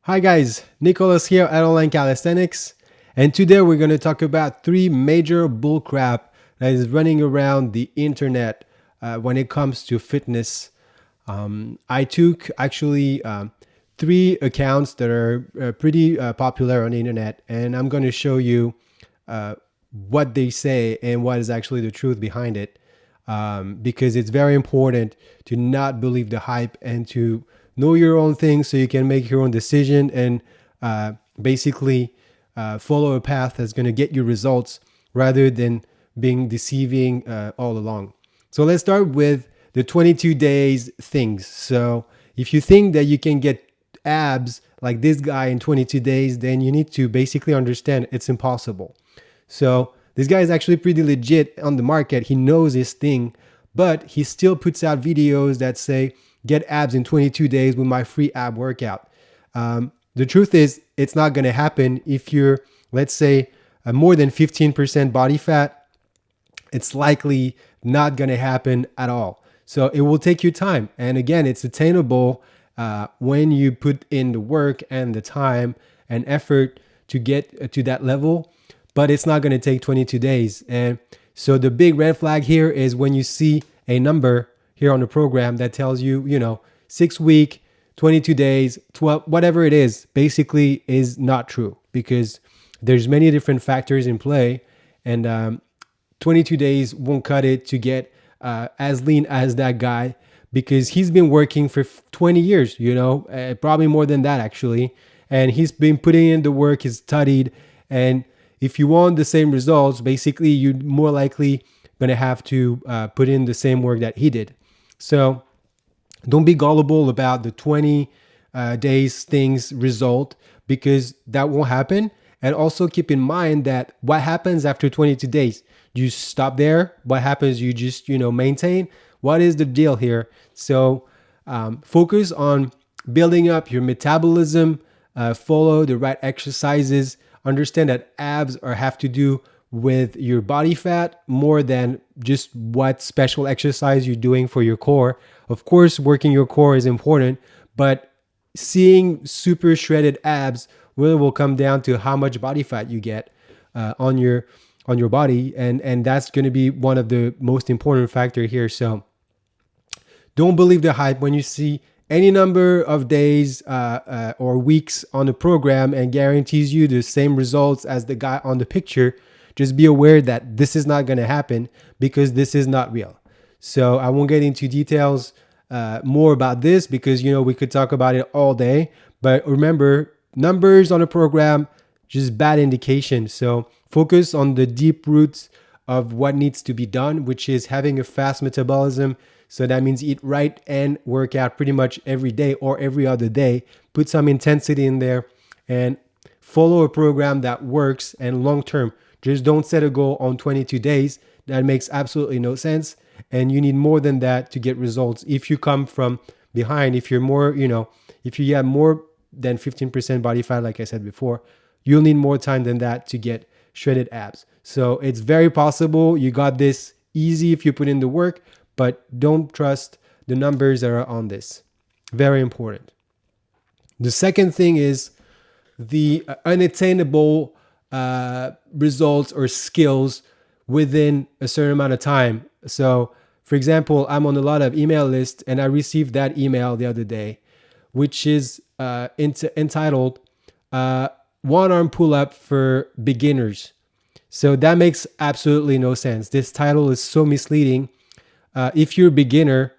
Hi guys, Nicholas here at Online Calisthenics, and today we're going to talk about three major bullcrap that is running around the internet when it comes to fitness. I took actually three accounts that are pretty popular on the internet, and I'm going to show you what they say and what is actually the truth behind it. Because it's very important to not believe the hype and to know your own thing so you can make your own decision and basically follow a path that's going to get you results rather than being deceiving all along. So let's start with the 22 days things. So if you think that you can get abs like this guy in 22 days, then you need to basically understand it's impossible. So this guy is actually pretty legit on the market. He knows his thing, but he still puts out videos that say, get abs in 22 days with my free ab workout. The truth is, it's not going to happen if you're, let's say, more than 15% body fat. It's likely not going to happen at all. So it will take you time. And again, it's attainable when you put in the work and the time and effort to get to that level, but it's not going to take 22 days. And so the big red flag here is when you see a number here on the program that tells you, 6 week, 22 days, 12, whatever it is, basically is not true because there's many different factors in play, and 22 days won't cut it to get as lean as that guy because he's been working for 20 years, probably more than that actually. And he's been putting in the work, he's studied. And if you want the same results, basically you're more likely going to have to put in the same work that he did. So don't be gullible about the 20 days things result because that won't happen. And also keep in mind that what happens after 22 days? You stop there? What happens? You just, maintain? What is the deal here? So focus on building up your metabolism, follow the right exercises, understand that abs have to do with your body fat more than just what special exercise you're doing for your core. Of course, working your core is important, but seeing super shredded abs really will come down to how much body fat you get on your body, and that's going to be one of the most important factor here. So don't believe the hype when you see any number of days or weeks on the program and guarantees you the same results as the guy on the picture. Just be aware that this is not going to happen because this is not real. So I won't get into details more about this because, we could talk about it all day. But remember, numbers on a program, just bad indication. So focus on the deep roots of what needs to be done, which is having a fast metabolism. So that means eat right and work out pretty much every day or every other day. Put some intensity in there and follow a program that works and long term. Just don't set a goal on 22 days. That makes absolutely no sense. And you need more than that to get results. If you come from behind, if you're more, if you have more than 15% body fat, like I said before, you'll need more time than that to get shredded abs. So it's very possible. You got this easy if you put in the work, but don't trust the numbers that are on this. Very important. The second thing is the unattainable results or skills within a certain amount of time. So for example, I'm on a lot of email lists and I received that email the other day, which is entitled one arm pull up for beginners. So that makes absolutely no sense. This title is so misleading. If you're a beginner,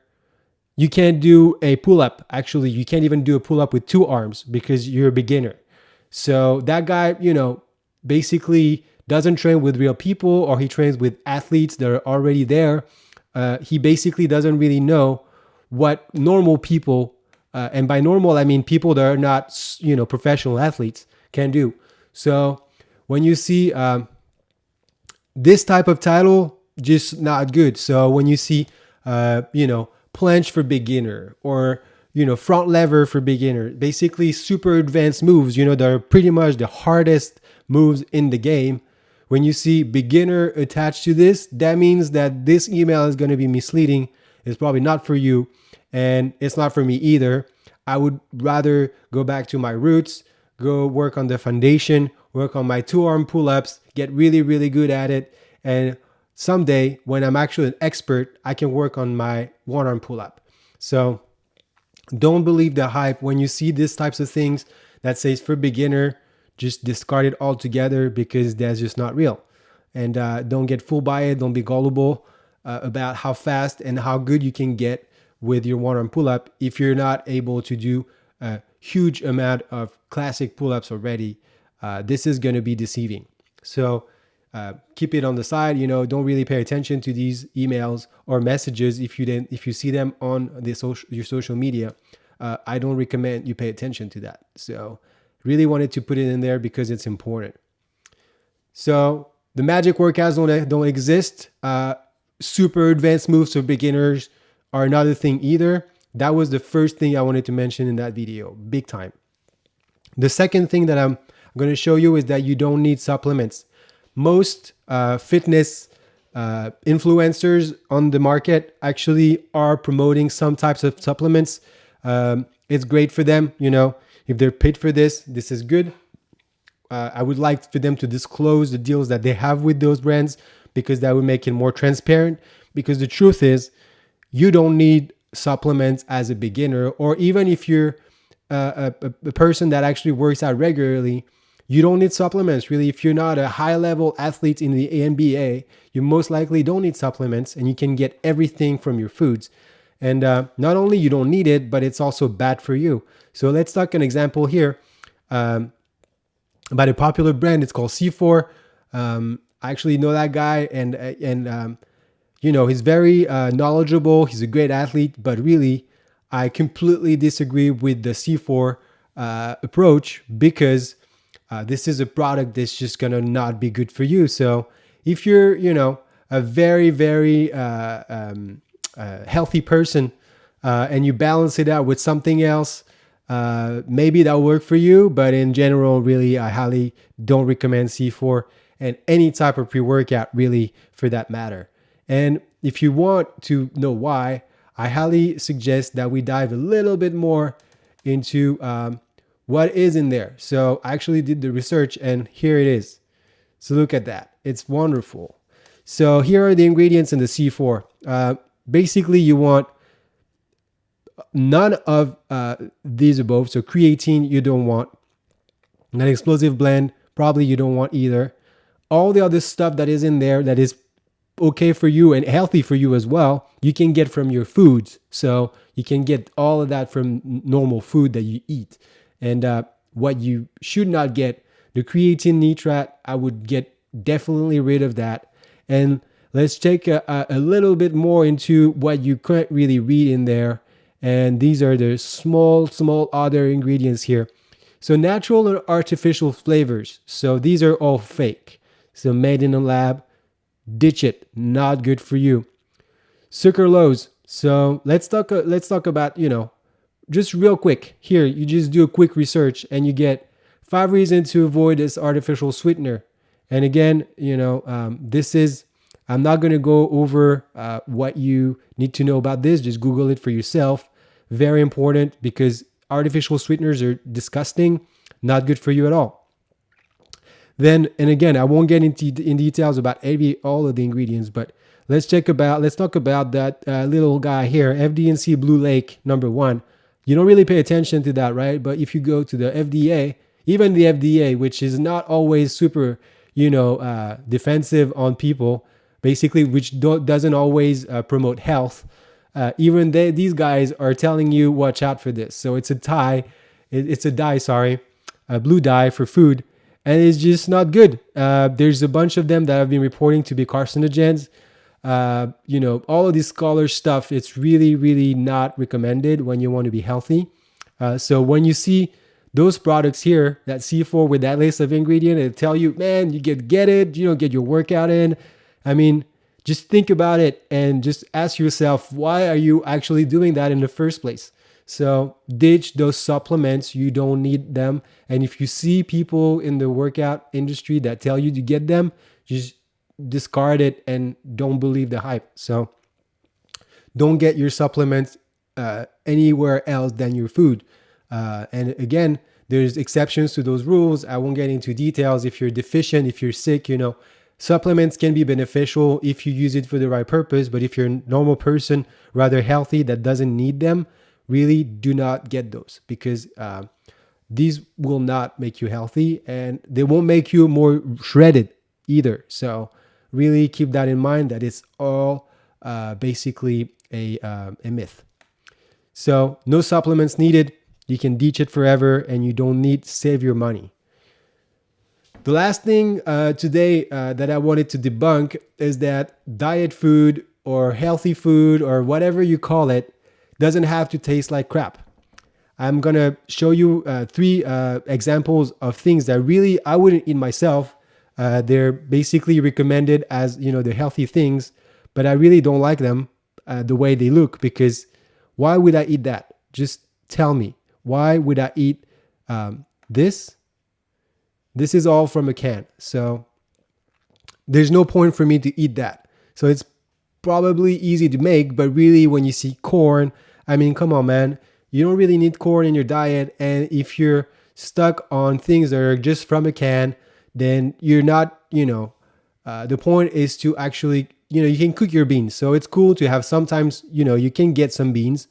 you can't do a pull up. Actually, you can't even do a pull up with two arms because you're a beginner. So that guy, basically doesn't train with real people, or he trains with athletes that are already there. He basically doesn't really know what normal people, and by normal, I mean people that are not, professional athletes can do. So when you see this type of title, just not good. So when you see, planche for beginner or, front lever for beginner, basically super advanced moves, that are pretty much the hardest moves in the game. When you see beginner attached to this, that means that this email is going to be misleading. It's probably not for you, and it's not for me either. I would rather go back to my roots, go work on the foundation, work on my 2 arm pull-ups, get really, really good at it. And someday when I'm actually an expert, I can work on my 1 arm pull-up. So don't believe the hype. When you see these types of things that says for beginner, just discard it altogether because that's just not real. And don't get fooled by it. Don't be gullible about how fast and how good you can get with your 1 arm pull up if you're not able to do a huge amount of classic pull ups already. This is going to be deceiving. So keep it on the side. Don't really pay attention to these emails or messages if you see them on your social media. I don't recommend you pay attention to that. So really wanted to put it in there because it's important. So the magic workouts don't exist. Super advanced moves for beginners are another thing either. That was the first thing I wanted to mention in that video, big time. The second thing that I'm going to show you is that you don't need supplements. Most fitness influencers on the market actually are promoting some types of supplements. It's great for them. If they're paid for this is good. I would like for them to disclose the deals that they have with those brands because that would make it more transparent. Because the truth is, you don't need supplements as a beginner, or even if you're a person that actually works out regularly, you don't need supplements. Really, if you're not a high-level athlete in the NBA, you most likely don't need supplements, and you can get everything from your foods. And not only you don't need it, but it's also bad for you. So let's talk an example here about a popular brand. It's called C4. I actually know that guy, and he's very knowledgeable. He's a great athlete, but really, I completely disagree with the C4 approach because this is a product that's just gonna not be good for you. So if you're, a very, very healthy person and you balance it out with something else, maybe that'll work for you. But in general, really, I highly don't recommend C4 and any type of pre-workout, really, for that matter. And if you want to know why, I highly suggest that we dive a little bit more into what is in there. So I actually did the research and here it is. So look at that. It's wonderful. So here are the ingredients in the C4. Basically, you want none of these above. So creatine, you don't want. An explosive blend, probably you don't want either. All the other stuff that is in there that is okay for you and healthy for you as well, you can get from your foods. So you can get all of that from normal food that you eat. And what you should not get, the creatine nitrate, I would get definitely rid of that. And let's take a little bit more into what you can't really read in there. And these are the small other ingredients here. So natural and artificial flavors. So these are all fake. So made in a lab, ditch it. Not good for you. Sucralose. So let's talk about, just real quick. Here, you just do a quick research and you get 5 reasons to avoid this artificial sweetener. And again, I'm not going to go over what you need to know about this. Just Google it for yourself. Very important because artificial sweeteners are disgusting, not good for you at all. Then, and again, I won't get into in details about all of the ingredients, but let's talk about that little guy here, FD&C Blue Lake #1. You don't really pay attention to that, right? But if you go to the FDA, even the FDA, which is not always super, defensive on people, basically, which doesn't always promote health, even these guys are telling you, watch out for this. So it's a dye, a blue dye for food. And it's just not good. There's a bunch of them that have been reporting to be carcinogens. All of this color stuff, it's really, really not recommended when you want to be healthy. So when you see those products here, that C4 with that list of ingredients, it'll tell you, man, you get it, get your workout in. I mean, just think about it and just ask yourself, why are you actually doing that in the first place? So ditch those supplements. You don't need them. And if you see people in the workout industry that tell you to get them, just discard it and don't believe the hype. So don't get your supplements anywhere else than your food. And again, there's exceptions to those rules. I won't get into details. If you're deficient, if you're sick, supplements can be beneficial if you use it for the right purpose. But if you're a normal person, rather healthy, that doesn't need them, really do not get those, because these will not make you healthy, and they won't make you more shredded either. So really keep that in mind, that it's all basically a myth. So no supplements needed. You can ditch it forever, and you don't need to save your money. The last thing today that I wanted to debunk is that diet food or healthy food or whatever you call it doesn't have to taste like crap. I'm going to show you three examples of things that really I wouldn't eat myself. They're basically recommended as, the healthy things, but I really don't like them the way they look, because why would I eat that? Just tell me. Why would I eat this? This is all from a can. So there's no point for me to eat that. So it's probably easy to make, but really when you see corn, I mean, come on, man. You don't really need corn in your diet. And if you're stuck on things that are just from a can, then you're not, the point is to actually, you can cook your beans. So it's cool to have sometimes, you can get some beans.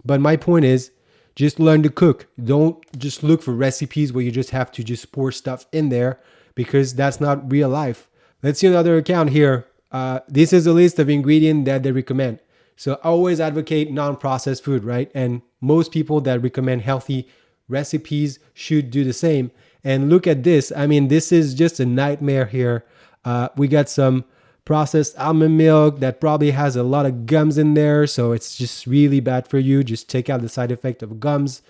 But my point is, just learn to cook. Don't just look for recipes where you just have to just pour stuff in there, because that's not real life. Let's see another account here. This is a list of ingredients that they recommend. So I always advocate non-processed food, right? And most people that recommend healthy recipes should do the same. And look at this. I mean, this is just a nightmare here. We got some processed almond milk that probably has a lot of gums in there, so it's just really bad for you. Just take out the side effect of gums.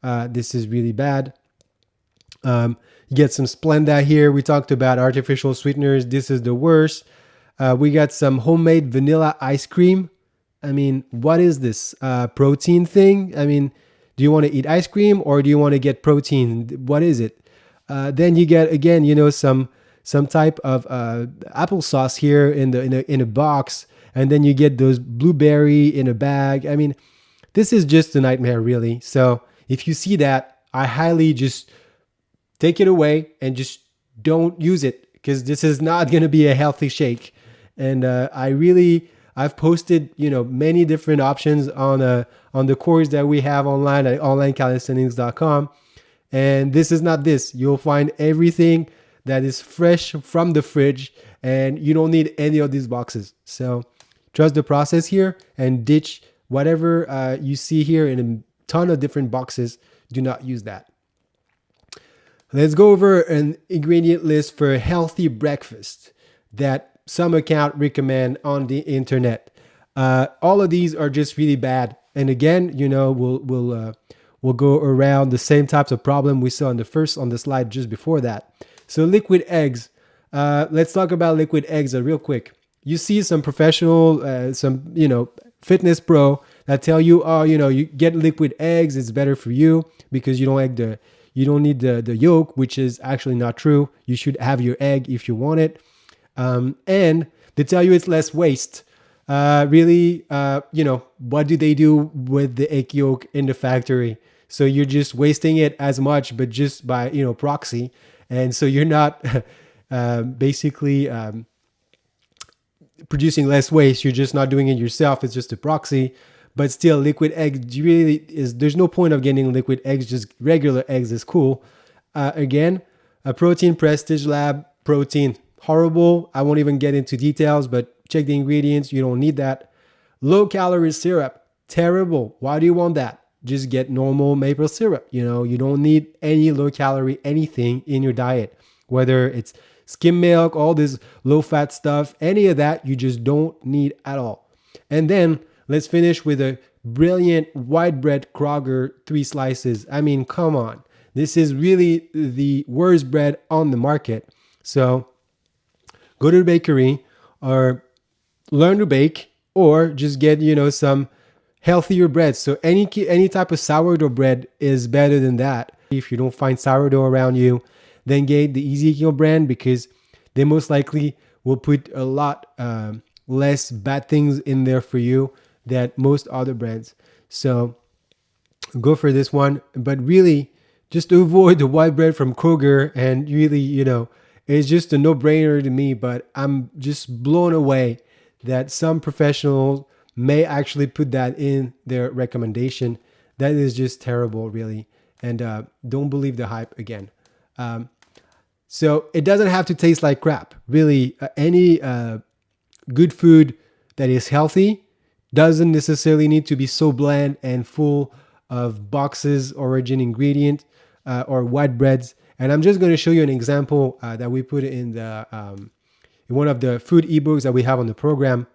This is really bad. You get some Splenda here. We talked about artificial sweeteners. This is the worst. We got some homemade vanilla ice cream. I mean, what is this protein thing? I mean, do you want to eat ice cream or do you want to get protein? What is it? Then you get, again, some type of applesauce here in a box, and then you get those blueberry in a bag. I mean, this is just a nightmare, really. So if you see that, I highly just take it away and just don't use it, because this is not going to be a healthy shake. And I've posted many different options on the course that we have online at onlinecalisthenics.com, and this is not this. You'll find everything that is fresh from the fridge, and you don't need any of these boxes. So trust the process here and ditch whatever you see here in a ton of different boxes. Do not use that. Let's go over an ingredient list for a healthy breakfast that some account recommend on the internet. All of these are just really bad. And again, we'll go around the same types of problem we saw on the slide just before that. So liquid eggs. Let's talk about liquid eggs real quick. You see some professional, fitness pro that tell you, you get liquid eggs. It's better for you because you don't need the yolk, which is actually not true. You should have your egg if you want it. And they tell you it's less waste. What do they do with the egg yolk in the factory? So you're just wasting it as much, but just by, proxy. And so you're not basically producing less waste. You're just not doing it yourself. It's just a proxy. But still, liquid eggs there's no point of getting liquid eggs. Just regular eggs is cool. Again, a protein Prestige Lab protein. Horrible. I won't even get into details, but check the ingredients. You don't need that. Low calorie syrup. Terrible. Why do you want that? Just get normal maple syrup. You don't need any low calorie anything in your diet, whether it's skim milk, all this low fat stuff, any of that, you just don't need at all. And then let's finish with a brilliant white bread Kroger 3 slices. I mean, come on. This is really the worst bread on the market. So go to the bakery or learn to bake, or just get, some healthier bread. So any type of sourdough bread is better than that. If you don't find sourdough around you, then get the Ezekiel brand, because they most likely will put a lot less bad things in there for you than most other brands. So go for this one. But really, just avoid the white bread from Kroger. And really, it's just a no brainer to me. But I'm just blown away that some professionals may actually put that in their recommendation. That is just terrible, really. And don't believe the hype again. So it doesn't have to taste like crap. Really, any good food that is healthy doesn't necessarily need to be so bland and full of boxes, origin ingredient, or white breads. And I'm just going to show you an example that we put in one of the food ebooks that we have on the program.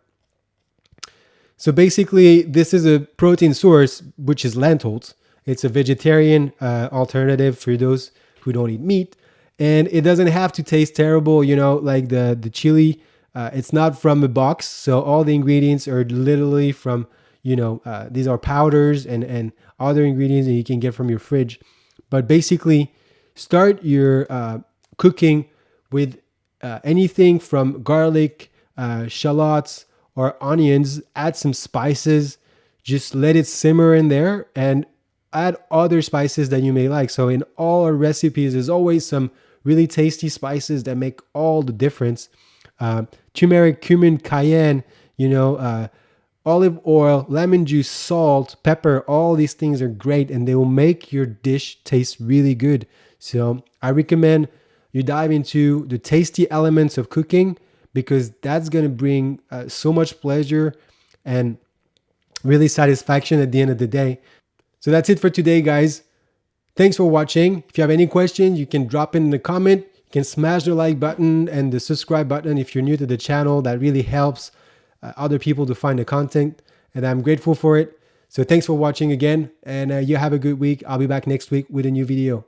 So basically, this is a protein source, which is lentils. It's a vegetarian alternative for those who don't eat meat. And it doesn't have to taste terrible, like the chili. It's not from a box. So all the ingredients are literally from, these are powders and other ingredients that you can get from your fridge. But basically, start your cooking with anything from garlic, shallots, or onions. Add some spices. Just let it simmer in there and add other spices that you may like. So in all our recipes, there's always some really tasty spices that make all the difference. Turmeric, cumin, cayenne, olive oil, lemon juice, salt, pepper, all these things are great and they will make your dish taste really good. So I recommend you dive into the tasty elements of cooking because that's going to bring so much pleasure and really satisfaction at the end of the day. So that's it for today, guys. Thanks for watching. If you have any questions, you can drop in the comment. You can smash the like button and the subscribe button if you're new to the channel. That really helps other people to find the content, and I'm grateful for it. So thanks for watching again, and you have a good week. I'll be back next week with a new video.